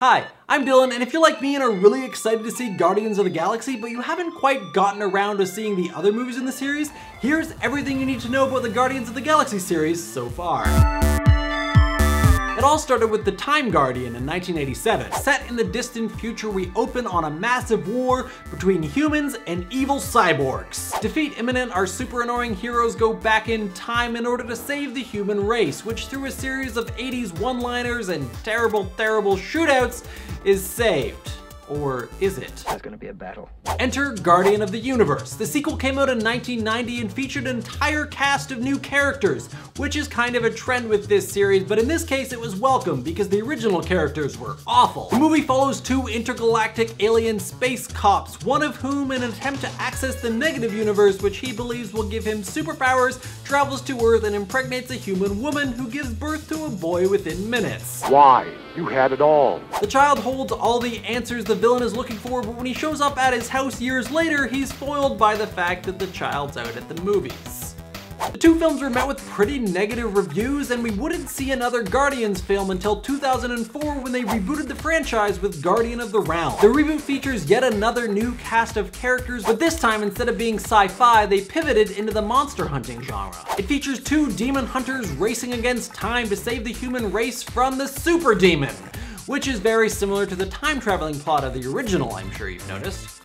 Hi, I'm Dylan, and if you're like me and are really excited to see Guardians of the Galaxy, but you haven't quite gotten around to seeing the other movies in the series, here's everything you need to know about the Guardians of the Galaxy series so far. It all started with The Time Guardian in 1987. Set in the distant future, we open on a massive war between humans and evil cyborgs. Defeat imminent, our super annoying heroes go back in time in order to save the human race, which through a series of 80s one-liners and terrible shootouts is saved. Or is it? There's gonna be a battle. Enter Guardian of the Universe. The sequel came out in 1990 and featured an entire cast of new characters, which is kind of a trend with this series, but in this case it was welcome because the original characters were awful. The movie follows two intergalactic alien space cops, one of whom, in an attempt to access the negative universe, which he believes will give him superpowers, travels to Earth and impregnates a human woman who gives birth to a boy within minutes. Why? You had it all. The child holds all the answers the villain is looking for, but when he shows up at his house years later, he's foiled by the fact that the child's out at the movies. The two films were met with pretty negative reviews, and we wouldn't see another Guardians film until 2004 when they rebooted the franchise with Guardian of the Realm. The reboot features yet another new cast of characters, but this time instead of being sci-fi, they pivoted into the monster hunting genre. It features two demon hunters racing against time to save the human race from the super demon, which is very similar to the time-traveling plot of the original, I'm sure you've noticed.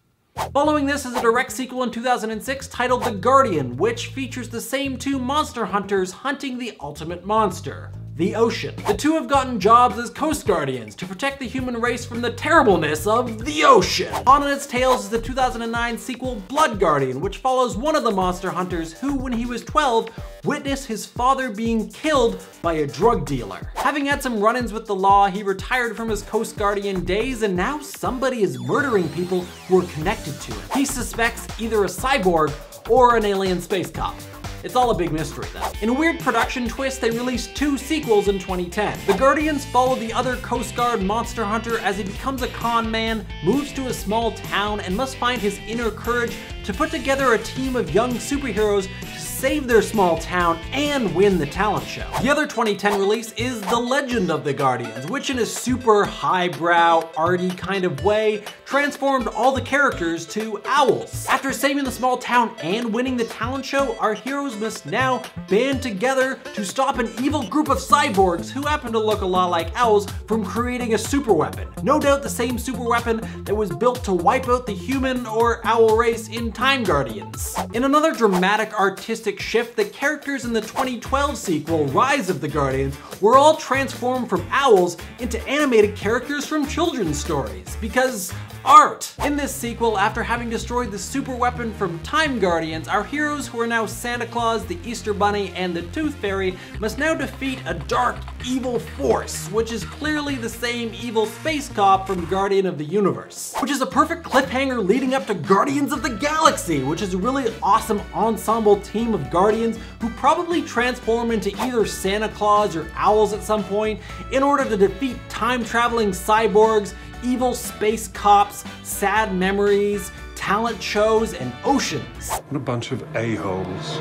Following this is a direct sequel in 2006 titled The Guardian, which features the same two monster hunters hunting the ultimate monster, the ocean. The two have gotten jobs as Coast Guardians to protect the human race from the terribleness of the ocean. On its tails is the 2009 sequel Blood Guardian, which follows one of the monster hunters who, when he was 12, witnessed his father being killed by a drug dealer. Having had some run-ins with the law, he retired from his Coast Guardian days, and now somebody is murdering people who are connected to him. He suspects either a cyborg or an alien space cop. It's all a big mystery though. In a weird production twist, they released two sequels in 2010. The Guardians follow the other Coast Guard monster hunter as he becomes a con man, moves to a small town, and must find his inner courage to put together a team of young superheroes to save their small town and win the talent show. The other 2010 release is The Legend of the Guardians, which in a super highbrow, arty kind of way, transformed all the characters to owls. After saving the small town and winning the talent show, our heroes must now band together to stop an evil group of cyborgs who happen to look a lot like owls from creating a super weapon. No doubt the same super weapon that was built to wipe out the human or owl race in Time Guardians. In another dramatic artistic shift, the characters in the 2012 sequel, Rise of the Guardians, were all transformed from owls into animated characters from children's stories, because art! In this sequel, after having destroyed the super weapon from Time Guardians, our heroes, who are now Santa Claus, the Easter Bunny, and the Tooth Fairy, must now defeat a dark, evil force, which is clearly the same evil space cop from Guardian of the Universe. Which is a perfect cliffhanger leading up to Guardians of the Galaxy, which is a really awesome ensemble team of Guardians who probably transform into either Santa Claus or owls at some point in order to defeat time-traveling cyborgs, evil space cops, sad memories, talent shows, and oceans. What a bunch of a-holes.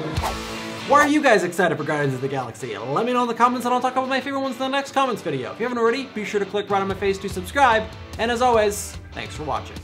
Why are you guys excited for Guardians of the Galaxy? Let me know in the comments and I'll talk about my favorite ones in the next comments video. If you haven't already, be sure to click right on my face to subscribe. And as always, thanks for watching.